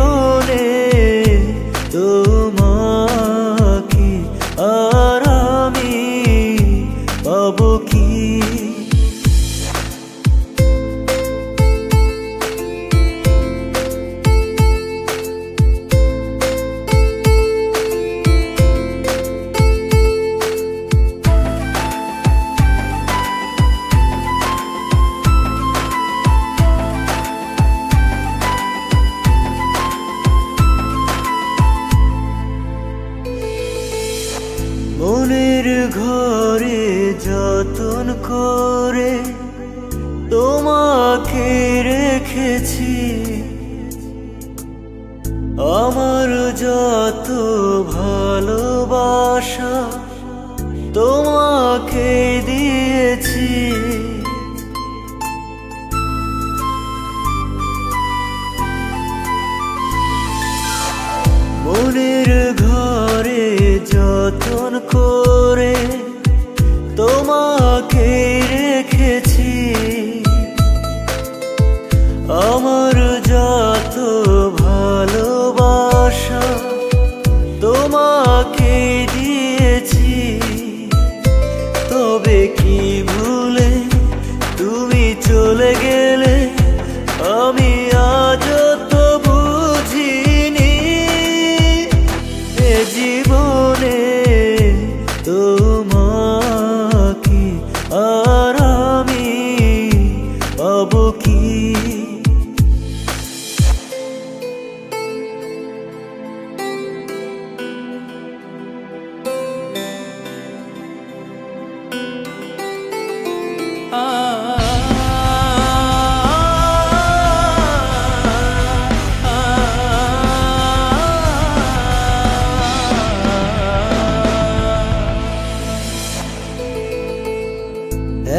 জীবনে তোমাকে আর আমি পাবো কি? মনের ঘরে যতন করে তোমাকে রেখেছি, আমার যত ভালোবাসা তোমাকে দিয়েছি। মনের ঘরে যতন করে তোমাকে রেখেছি, আমার যত ভালোবাসা তোমাকে দিয়েছি। তবে কি ভুলে তুমি চলে গেলে আমি আজও তো বুঝিনি, এ জীবনে তোমাকে আর আমি পাবো কি?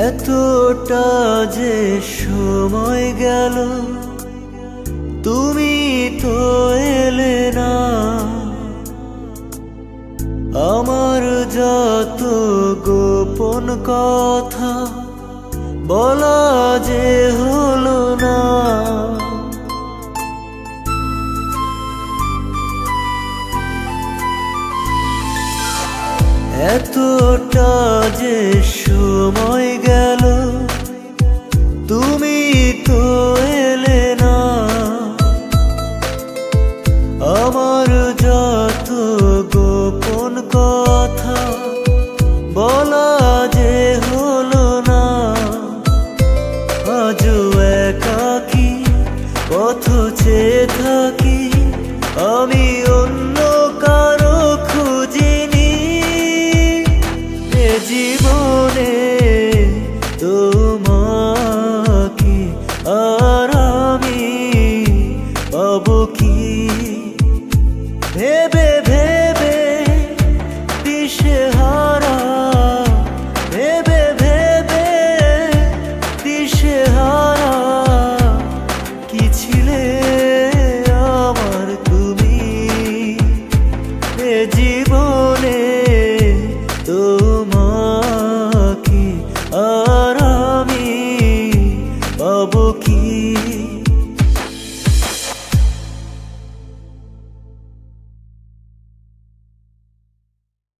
এতটা যে সময় গেল তুমি তো এলে না, আমার যত গোপন কথা বলা যে হলো না। এতটা যে সময় গেল